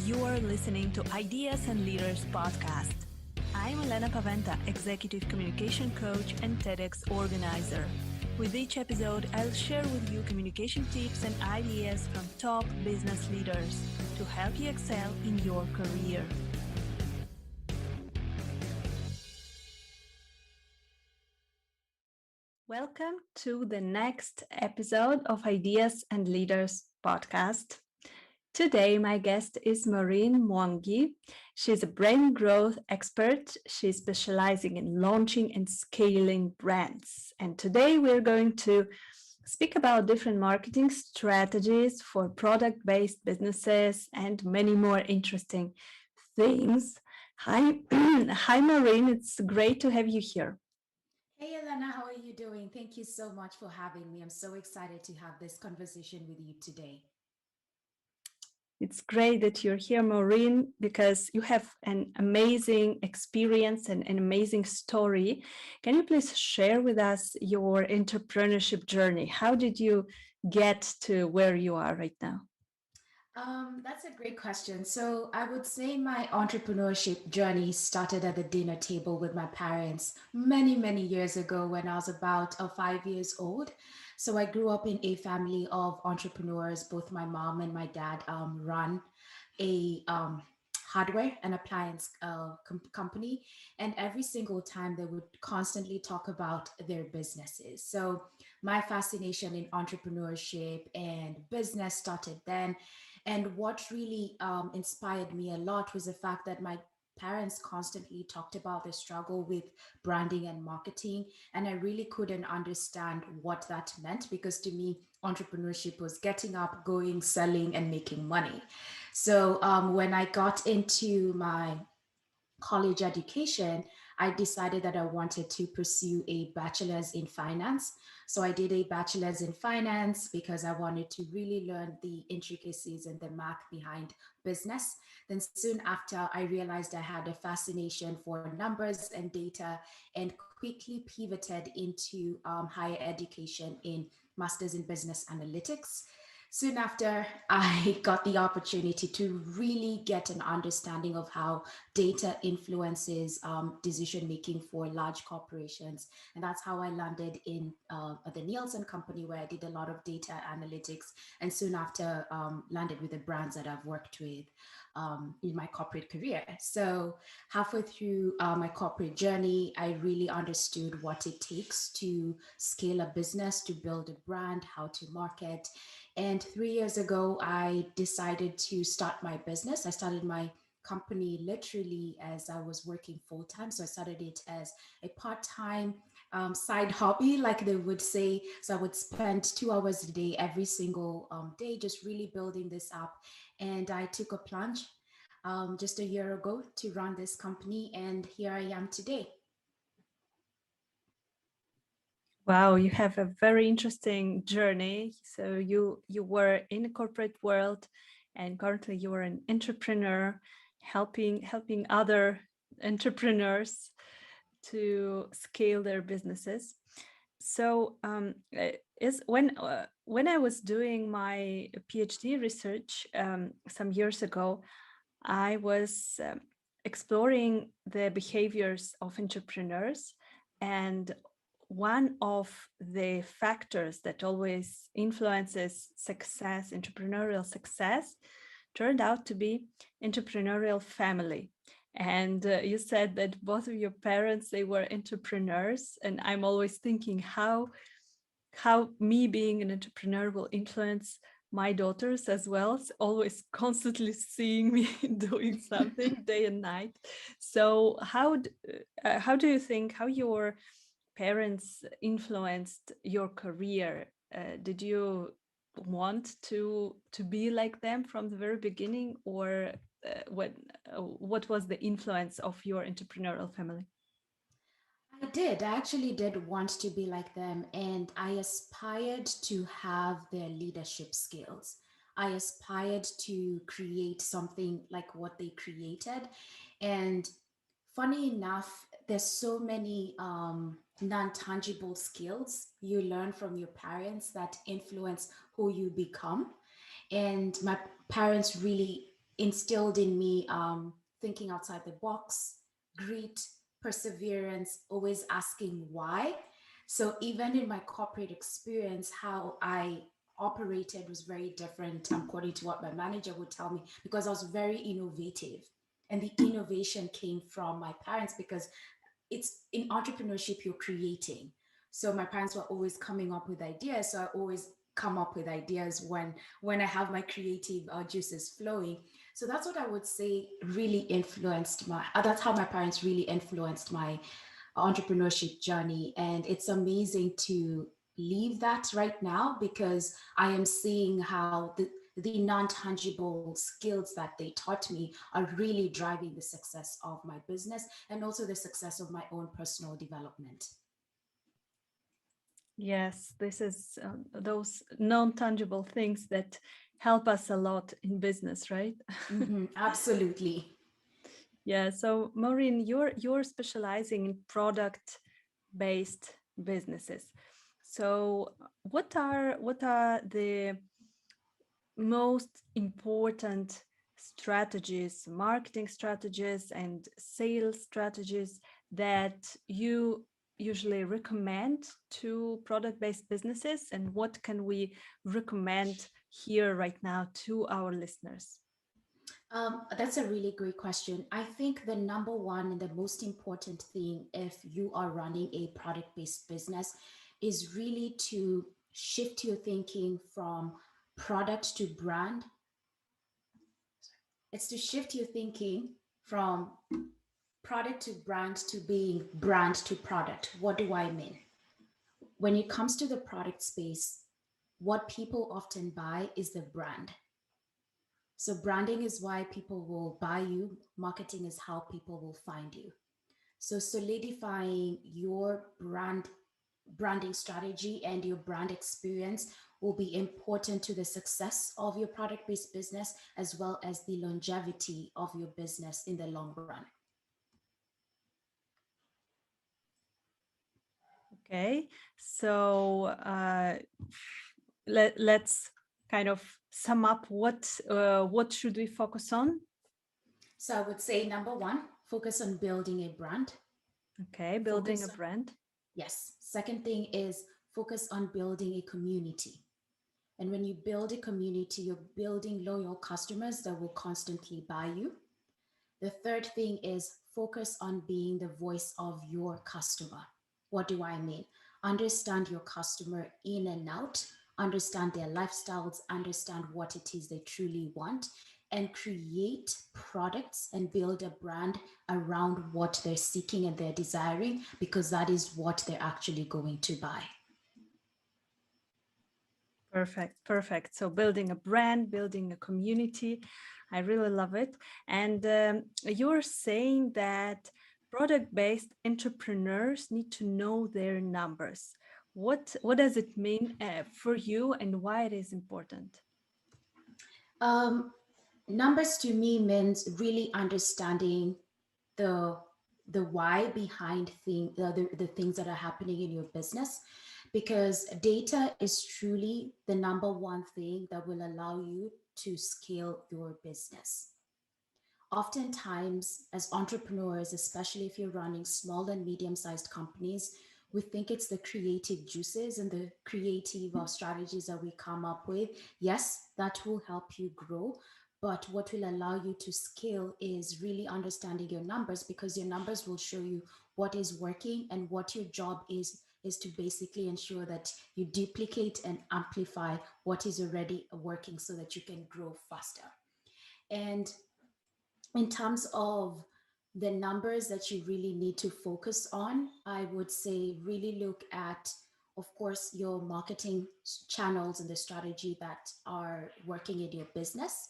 You are listening to Ideas and Leaders podcast. I'm Elena Paventa, Executive Communication Coach and TEDx organizer. With each episode, I'll share with you communication tips and ideas from top business leaders to help you excel in your career. Welcome to the next episode of Ideas and Leaders podcast. Today, my guest is Maureen Mwangi. She's a brain growth expert. She's specializing in launching and scaling brands. And today we're going to speak about different marketing strategies for product-based businesses and many more interesting things. Hi, hi Maureen. It's great to have you here. Hey Elena, how are you doing? Thank you so much for having me. I'm so excited to have this conversation with you today. It's great that you're here, Maureen, because you have an amazing experience and an amazing story. Can you please share with us your entrepreneurship journey? How did you get to where you are right now? That's a great question. So I would say my entrepreneurship journey started at the dinner table with my parents many, many years ago when I was about 5 years old. So I grew up in a family of entrepreneurs. Both my mom and my dad run a hardware and appliance company. And every single time they would constantly talk about their businesses. So my fascination in entrepreneurship and business started then. And what really inspired me a lot was the fact that my parents constantly talked about the struggle with branding and marketing. And I really couldn't understand what that meant because to me, entrepreneurship was getting up, going, selling, and making money. So when I got into my college education, I decided that I wanted to pursue a bachelor's in finance. So I did a bachelor's in finance because I wanted to really learn the intricacies and the math behind business. Then soon after, I realized I had a fascination for numbers and data and quickly pivoted into higher education in master's in business analytics. Soon after, I got the opportunity to really get an understanding of how data influences decision making for large corporations. And that's how I landed in the Nielsen company, where I did a lot of data analytics. And soon after, landed with the brands that I've worked with in my corporate career. So halfway through my corporate journey, I really understood what it takes to scale a business, to build a brand, how to market. And 3 years ago, I decided to start my business. I started my company literally as I was working full time. So I started it as a part time side hobby, like they would say. So I would spend 2 hours a day, every single day, just really building this up. And I took a plunge just a year ago to run this company. And here I am today. Wow, you have a very interesting journey. So you were in the corporate world, and currently you are an entrepreneur, helping other entrepreneurs to scale their businesses. So is when I was doing my PhD research some years ago, I was exploring the behaviors of entrepreneurs, and one of the factors that always influences success, entrepreneurial success, turned out to be entrepreneurial family. And you said that both of your parents, they were entrepreneurs, and I'm always thinking how me being an entrepreneur will influence my daughters as well, always constantly seeing me doing something day and night. So how do you think how your parents influenced your career? Did you want to be like them from the very beginning, or what was the influence of your entrepreneurial family? I did. I actually did want to be like them, and I aspired to have their leadership skills. I aspired to create something like what they created. And funny enough, there's so many non-tangible skills you learn from your parents that influence who you become. And my parents really instilled in me thinking outside the box, grit, perseverance, always asking why. So even in my corporate experience, how I operated was very different according to what my manager would tell me, because I was very innovative. And the innovation came from my parents, because it's in entrepreneurship, you're creating. So my parents were always coming up with ideas. So I always come up with ideas when I have my creative juices flowing. So that's what I would say really influenced my, that's how my parents really influenced my entrepreneurship journey. And it's amazing to leave that right now, because I am seeing how the non-tangible skills that they taught me are really driving the success of my business and also the success of my own personal development. Yes, this is those non-tangible things that help us a lot in business, right? Absolutely. Yeah. So Maureen, you're specializing in product-based businesses. So what are the most important strategies, marketing strategies, and sales strategies that you usually recommend to product-based businesses, and what can we recommend here right now to our listeners? That's a really great question. I think the number one and the most important thing, if you are running a product based business, is really to shift your thinking from product to brand. It's to shift your thinking from product to brand to being brand to product. What do I mean? When it comes to the product space, what people often buy is the brand. So branding is why people will buy you. Marketing is how people will find you. So solidifying your branding strategy and your brand experience will be important to the success of your product-based business, as well as the longevity of your business in the long run. Okay, so let's kind of sum up what should we focus on. So I would say number one, focus on building a brand. Okay, building a Focus, brand. yes. Second thing is focus on building a community. And when you build a community, you're building loyal customers that will constantly buy you. The third thing is focus on being the voice of your customer. What do I mean? Understand your customer in and out, understand their lifestyles, understand what it is they truly want, and create products and build a brand around what they're seeking and they're desiring, because that is what they're actually going to buy. Perfect, perfect. So building a brand, building a community, I really love it. And you're saying that product-based entrepreneurs need to know their numbers. What does it mean for you, and why it is important? Um, Numbers to me means really understanding the the why behind the things that are happening in your business, because data is truly the number one thing that will allow you to scale your business. Oftentimes, as entrepreneurs, especially if you're running small and medium sized companies, we think it's the creative juices and the creative strategies that we come up with. Yes, that will help you grow. But what will allow you to scale is really understanding your numbers, because your numbers will show you what is working, and what your job is to basically ensure that you duplicate and amplify what is already working so that you can grow faster. And in terms of the numbers that you really need to focus on, I would say really look at, of course, your marketing channels and the strategy that are working in your business.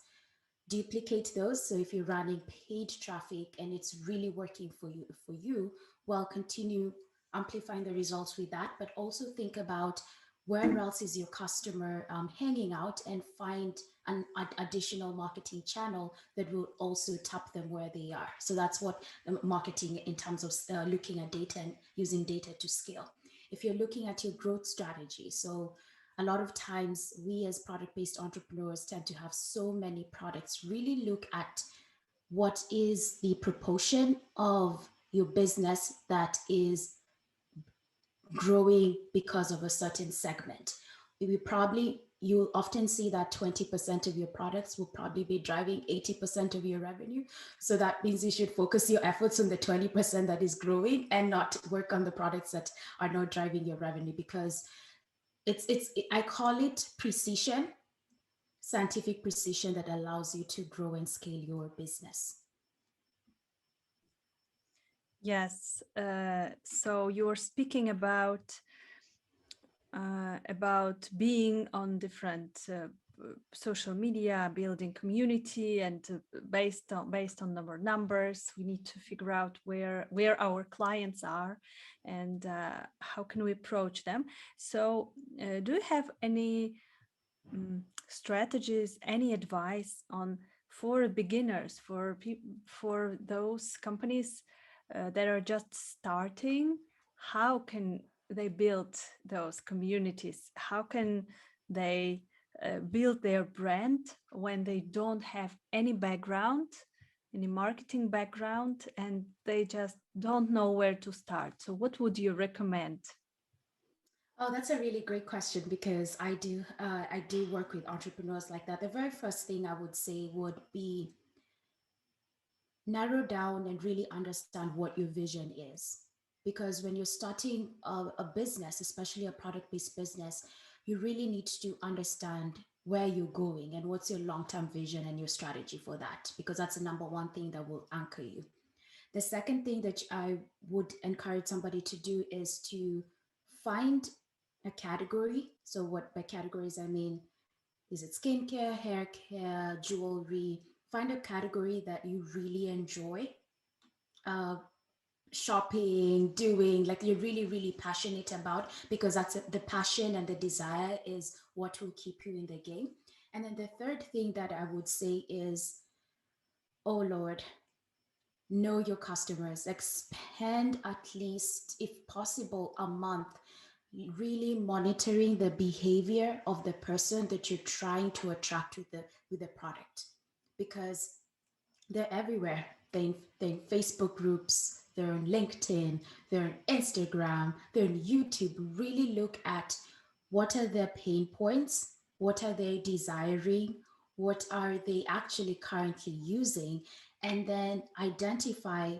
Duplicate those. So if you're running paid traffic and it's really working for you, well, continue amplifying the results with that, but also think about where else is your customer hanging out, and find an additional marketing channel that will also tap them where they are. So that's what marketing in terms of looking at data and using data to scale. If you're looking at your growth strategy, so a lot of times we as product-based entrepreneurs tend to have so many products. Really look at what is the proportion of your business that is growing because of a certain segment. You'll often see that 20% of your products will probably be driving 80% of your revenue. So that means you should focus your efforts on the 20% that is growing and not work on the products that are not driving your revenue, because I call it precision, scientific precision that allows you to grow and scale your business. Yes. So you're speaking about being on different social media, building community, and based on numbers, we need to figure out where our clients are and how can we approach them. So do you have any strategies, any advice on for beginners, for those companies that are just starting? How can they build those communities? How can they build their brand when they don't have any background, any marketing background, and they just don't know where to start? So what would you recommend? Oh, that's a really great question, because I do work with entrepreneurs like that. The very first thing I would say would be narrow down and really understand what your vision is. Because when you're starting a business, especially a product-based business, you really need to understand where you're going and what's your long-term vision and your strategy for that, because that's the number one thing that will anchor you. The second thing that I would encourage somebody to do is to find a category. So what by categories I mean, is it skincare, hair care, jewelry? Find a category that you really enjoy uh, shopping, doing, like you're really, really passionate about, because that's the passion and the desire is what will keep you in the game. And then the third thing that I would say is, oh Lord, know your customers. Like spend at least, if possible, a month really monitoring the behavior of the person that you're trying to attract with the product, because they're everywhere. They're in Facebook groups, they're on LinkedIn, they're on Instagram, they're on YouTube. Really look at what are their pain points, what are they desiring, what are they actually currently using, and then identify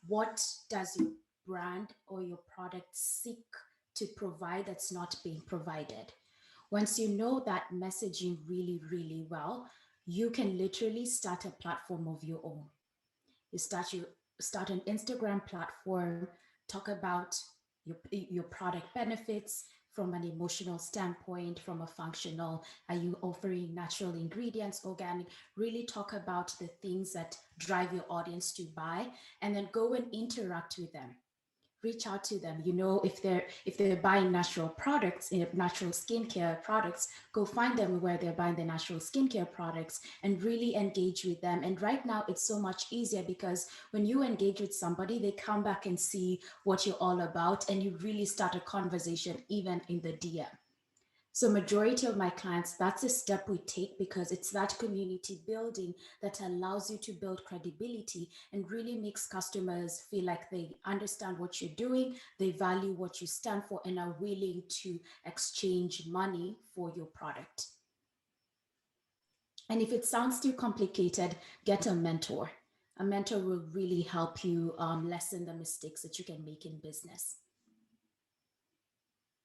what does your brand or your product seek to provide that's not being provided. Once you know that messaging really, really well, you can literally start a platform of your own. You start an Instagram platform, talk about your product benefits from an emotional standpoint, from a functional. Are you offering natural ingredients, organic? Really talk about the things that drive your audience to buy, and then go and interact with them. Reach out to them. You know, if they're buying natural products, natural skincare products, go find them where they're buying the natural skincare products and really engage with them. And right now it's so much easier, because when you engage with somebody, they come back and see what you're all about, and you really start a conversation even in the DM. So majority of my clients, that's a step we take, because it's that community building that allows you to build credibility and really makes customers feel like they understand what you're doing, they value what you stand for, and are willing to exchange money for your product. And if it sounds too complicated, get a mentor. A mentor will really help you lessen the mistakes that you can make in business.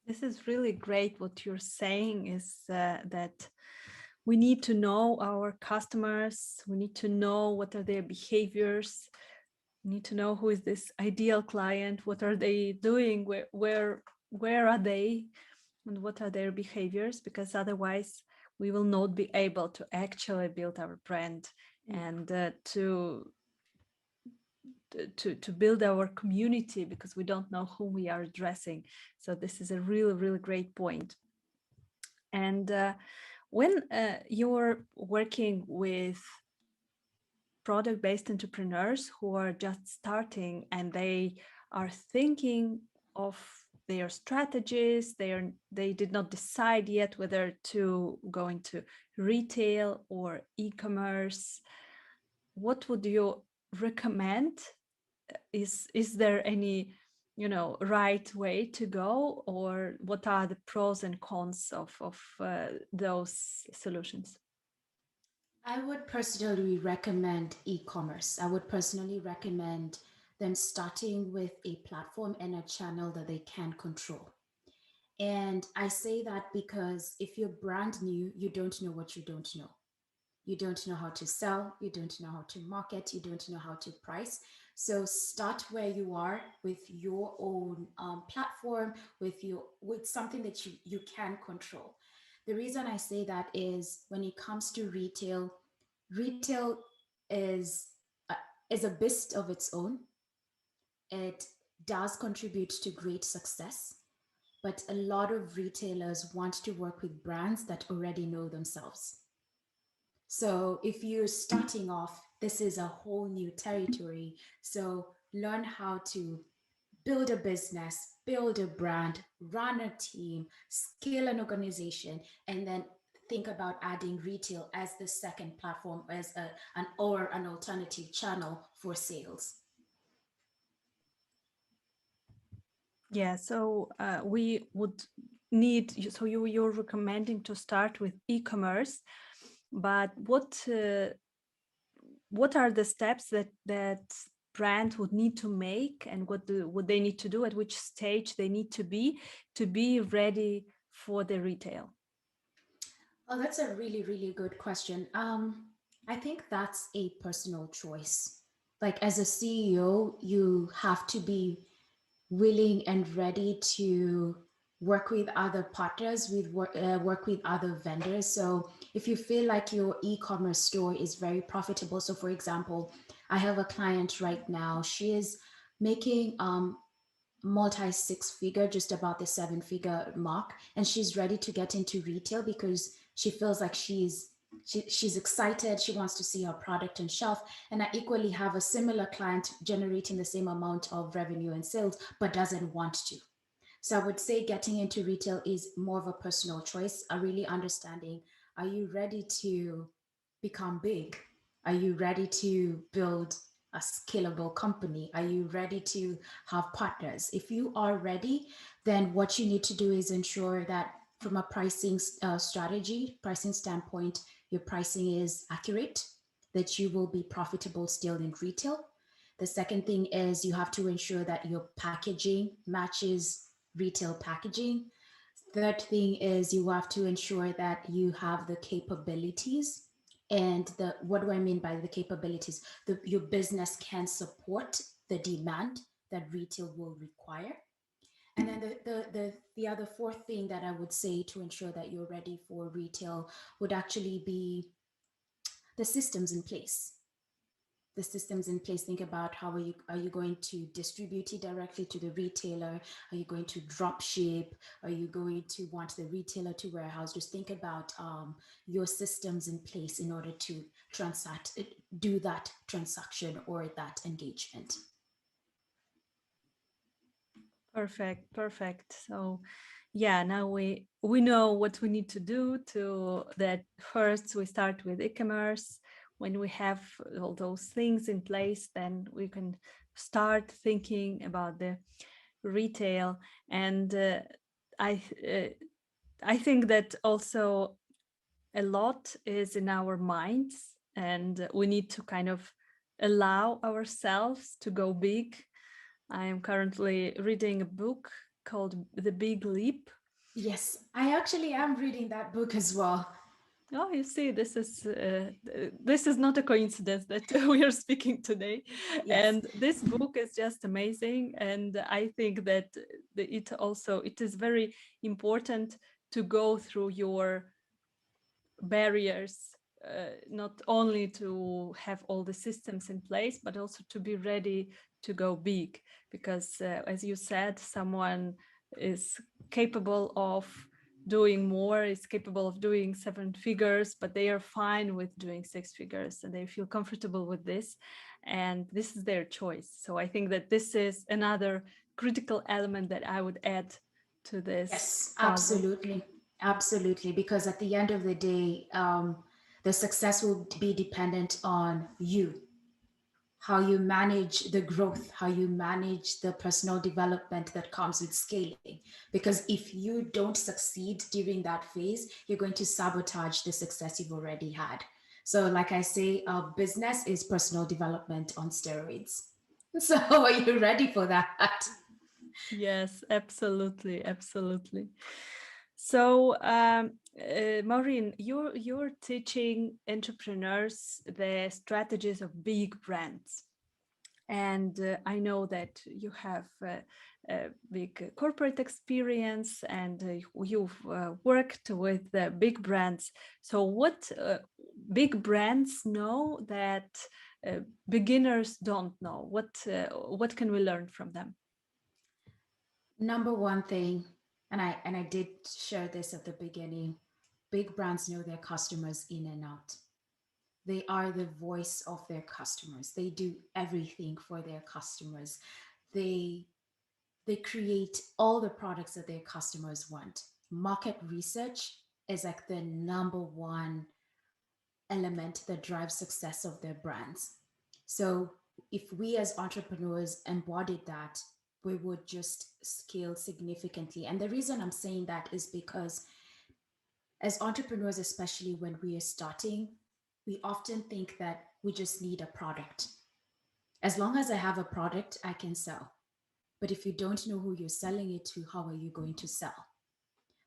This is really great. What you're saying is that we need to know our customers. We need to know what are their behaviors. We need to know who is this ideal client. What are they doing? Where are they? And what are their behaviors? Because otherwise, we will not be able to actually build our brand and to build our community, because we don't know who we are addressing. So this is a really, really great point. And when you're working with product-based entrepreneurs who are just starting and they are thinking of they are strategists, they did not decide yet whether to go into retail or e-commerce. What would you recommend? Is there any, right way to go, or what are the pros and cons of those solutions? I would personally recommend e-commerce. I would personally recommend them starting with a platform and a channel that they can control. And I say that because if you're brand new, you don't know what you don't know. You don't know how to sell, you don't know how to market, you don't know how to price. So start where you are with your own platform, with something that you can control. The reason I say that is when it comes to retail, retail is a, is a beast of its own. It does contribute to great success, but a lot of retailers want to work with brands that already know themselves. So if you're starting off, this is a whole new territory. So learn how to build a business, build a brand, run a team, scale an organization, and then think about adding retail as the second platform, as an alternative channel for sales. Yeah, so we would need, so you're recommending to start with e-commerce, but what are the steps that brands would need to make, and would they need to do, at which stage they need to be ready for the retail? Oh, that's a really, really good question. I think that's a personal choice. Like as a CEO, you have to be willing and ready to work with other partners, work with other vendors. So if you feel like your e-commerce store is very profitable, so for example, I have a client right now. She is making multi six figure, just about the seven figure mark, and she's ready to get into retail because she feels like she's excited. She wants to see her product on shelf. And I equally have a similar client generating the same amount of revenue and sales, but doesn't want to. So I would say getting into retail is more of a personal choice, a really understanding, are you ready to become big? Are you ready to build a scalable company? Are you ready to have partners? If you are ready, then what you need to do is ensure that from a pricing strategy, pricing standpoint, your pricing is accurate, that you will be profitable still in retail. The second thing is you have to ensure that your packaging matches retail packaging. Third thing is you have to ensure that you have the capabilities. And what do I mean by the capabilities? Your business can support the demand that retail will require. And then the other fourth thing that I would say to ensure that you're ready for retail would actually be the systems in place. The systems in place. Think about how are you going to distribute it directly to the retailer? Are you going to drop ship? Are you going to want the retailer to warehouse? Just think about your systems in place in order to do that transaction or that engagement. Perfect. So yeah, now we know what we need to do. To that, first we start with e-commerce. When we have all those things in place, then we can start thinking about the retail. And I uh, I think that also a lot is in our minds, and we need to kind of allow ourselves to go big. I am currently reading a book called The Big Leap. Yes, I actually am reading that book as well. Oh, you see, this is not a coincidence that we are speaking today. Yes. And this book is just amazing. And I think that it is very important to go through your barriers, not only to have all the systems in place, but also to be ready to go big. Because as you said, someone is capable of doing more, is capable of doing seven figures, but they are fine with doing six figures and they feel comfortable with this. And this is their choice. So I think that this is another critical element that I would add to this Yes, puzzle. absolutely. Absolutely. Because at the end of the day, the success will be dependent on you, how you manage the growth, how you manage the personal development that comes with scaling. Because if you don't succeed during that phase, you're going to sabotage the success you've already had. So, like I say, business is personal development on steroids. So, are you ready for that? Yes, absolutely, absolutely. So, Maureen, you're teaching entrepreneurs the strategies of big brands, and I know that you have a big corporate experience, and you've worked with big brands. So, what big brands know that beginners don't know? What can we learn from them? Number one thing, and I did share this at the beginning, big brands know their customers in and out. They are the voice of their customers. They do everything for their customers. They they create all the products that their customers want. Market research is like the number one element that drives success of their brands. So if we as entrepreneurs embodied that, we would just scale significantly. And the reason I'm saying that is because as entrepreneurs, especially when we are starting, we often think that we just need a product. As long as I have a product, I can sell. But if you don't know who you're selling it to, how are you going to sell?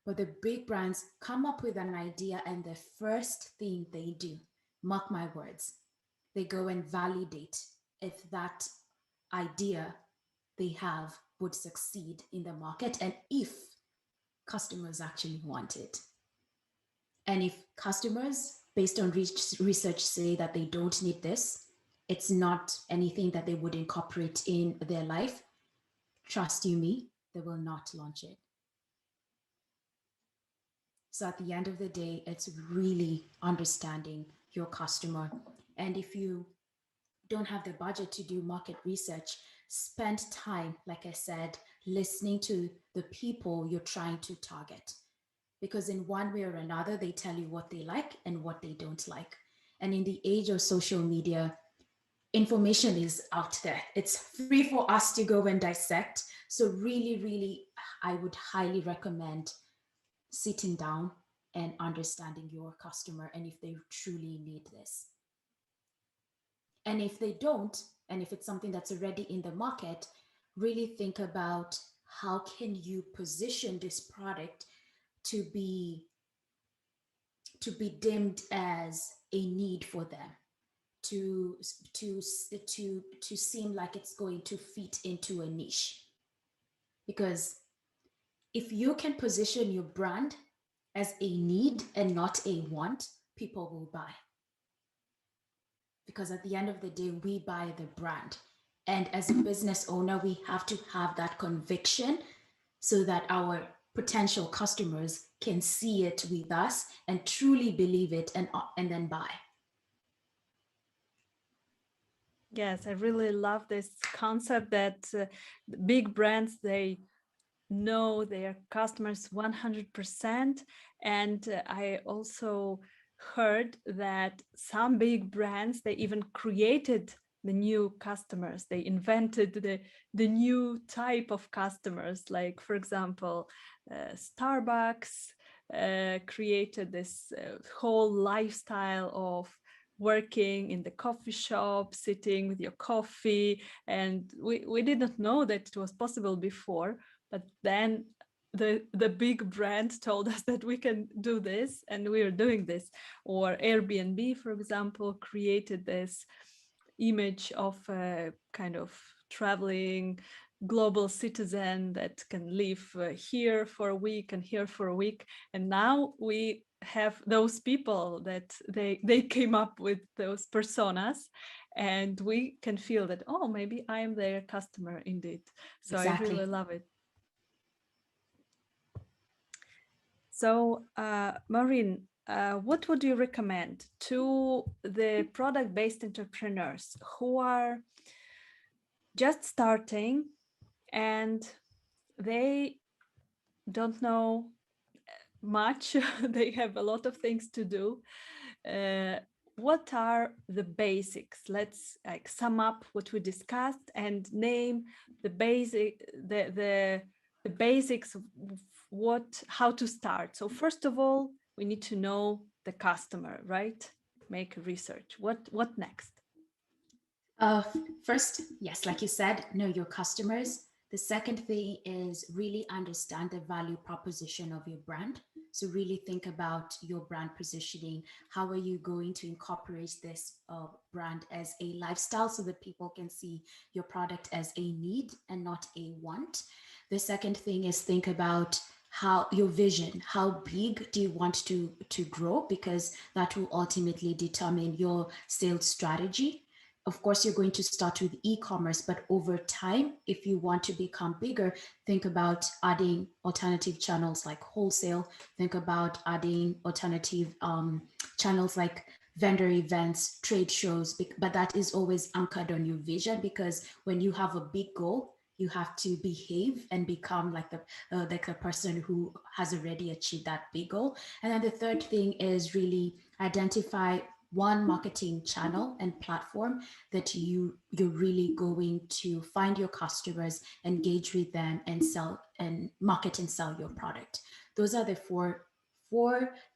But the big brands come up with an idea, and the first thing they do, mark my words, they go and validate if that idea they have would succeed in the market and if customers actually want it. And if customers, based on research, say that they don't need this, it's not anything that they would incorporate in their life, trust you me, they will not launch it. So at the end of the day, it's really understanding your customer. And if you don't have the budget to do market research, spend time, like I said, listening to the people you're trying to target. Because in one way or another, they tell you what they like and what they don't like. And in the age of social media, information is out there. It's free for us to go and dissect. So really, really, I would highly recommend sitting down and understanding your customer and if they truly need this. And if they don't, and if it's something that's already in the market, really think about how can you position this product to be deemed as a need for them, to seem like it's going to fit into a niche. Because if you can position your brand as a need and not a want, people will buy. Because at the end of the day, we buy the brand. And as a business owner, we have to have that conviction so that our potential customers can see it with us and truly believe it and then buy. Yes, I really love this concept that big brands, they know their customers 100%. And I also heard that some big brands, they even created the new customers. They invented the new type of customers. Like, for example, Starbucks created this whole lifestyle of working in the coffee shop, sitting with your coffee. And we didn't know that it was possible before, but then the big brand told us that we can do this, and we are doing this. Or Airbnb, for example, created this image of a kind of traveling global citizen that can live here for a week and here for a week. And now we have those people that they came up with those personas, and we can feel that, oh, maybe I am their customer indeed. So I Exactly. really love it. So, Maureen, what would you recommend to the product-based entrepreneurs who are just starting and they don't know much. They have a lot of things to do. Uh, what are the basics? Let's like sum up what we discussed and name the basics of how to start. So first of all, we need to know the customer, right? Make research. What next? Uh, First, yes, like you said, know your customers. The second thing is really understand the value proposition of your brand. So really think about your brand positioning. How are you going to incorporate this brand as a lifestyle so that people can see your product as a need and not a want? The second thing is think about how your vision, how big do you want to grow, because that will ultimately determine your sales strategy. Of course, you're going to start with e-commerce, but over time, if you want to become bigger, think about adding alternative channels like wholesale. Think about adding alternative channels like vendor events, trade shows, but that is always anchored on your vision, because when you have a big goal, you have to behave and become like the person who has already achieved that big goal. And then the third thing is really identify one marketing channel and platform that you're really going to find your customers, engage with them, and sell and market and sell your product. Those are the four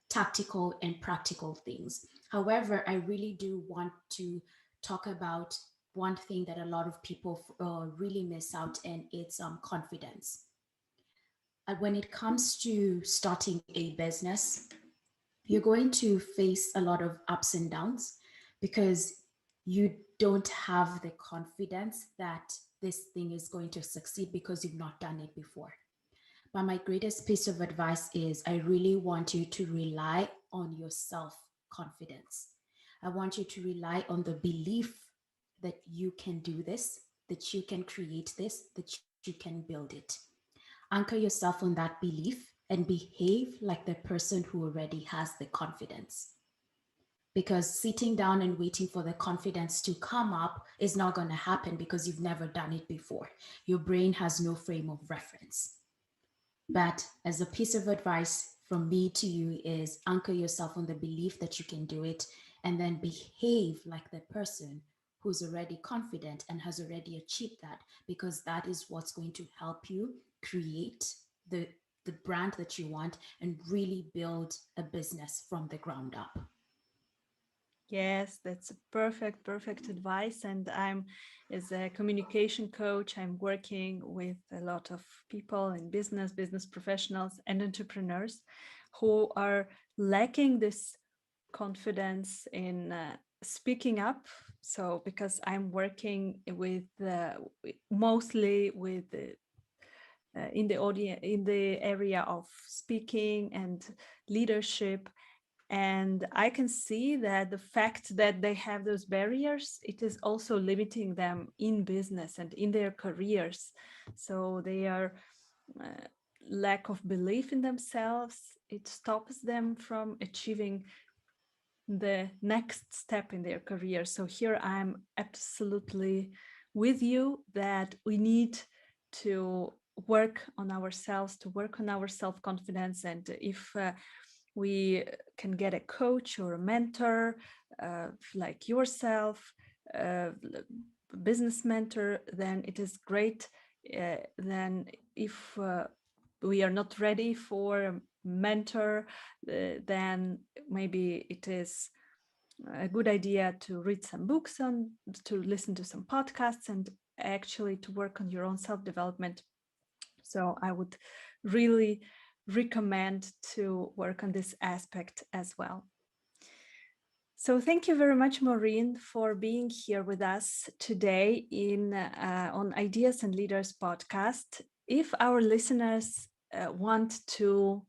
tactical and practical things. However, I really do want to talk about one thing that a lot of people really miss out, and it's confidence. When it comes to starting a business, you're going to face a lot of ups and downs because you don't have the confidence that this thing is going to succeed because you've not done it before. But my greatest piece of advice is I really want you to rely on your self confidence. I want you to rely on the belief that you can do this, that you can create this, that you can build it. Anchor yourself on that belief and behave like the person who already has the confidence. Because sitting down and waiting for the confidence to come up is not going to happen because you've never done it before. Your brain has no frame of reference. But as a piece of advice from me to you is anchor yourself on the belief that you can do it, and then behave like the person who's already confident and has already achieved that, because that is what's going to help you create the brand that you want and really build a business from the ground up. Yes, that's a perfect advice. And I'm, as a communication coach, I'm working with a lot of people in business professionals and entrepreneurs who are lacking this confidence in speaking up. So because I'm working with mostly with in the audience, in the area of speaking and leadership, and I can see that the fact that they have those barriers, it is also limiting them in business and in their careers. So they are uh, lack of belief in themselves. It stops them from achieving the next step in their career. So here I'm absolutely with you that we need to work on ourselves, to work on our self-confidence. And if we can get a coach or a mentor like yourself, business mentor, then it is great. Then if we are not ready for a mentor, then maybe it is a good idea to read some books, to listen to some podcasts, and actually to work on your own self-development. So I would really recommend to work on this aspect as well. So thank you very much, Maureen, for being here with us today on Ideas and Leaders podcast. If our listeners want to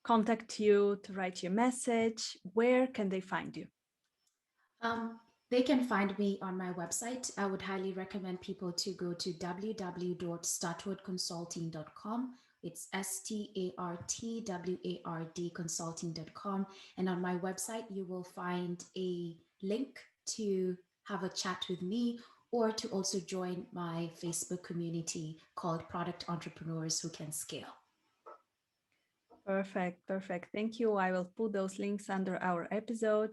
contact you, to write you a message, where can they find you? They can find me on my website. I would highly recommend people to go to www.startwardconsulting.com. It's STARTWARD consulting.com. And on my website, you will find a link to have a chat with me, or to also join my Facebook community called Product Entrepreneurs Who Can Scale. Perfect, perfect. Thank you. I will put those links under our episode.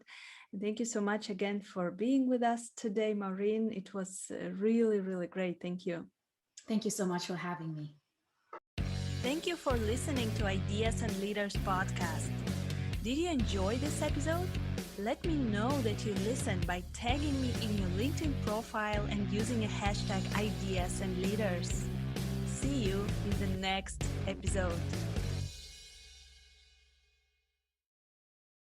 And thank you so much again for being with us today, Maureen. It was really, really great. Thank you. Thank you so much for having me. Thank you for listening to Ideas and Leaders podcast. Did you enjoy this episode? Let me know that you listened by tagging me in your LinkedIn profile and using a hashtag Ideas and Leaders. See you in the next episode.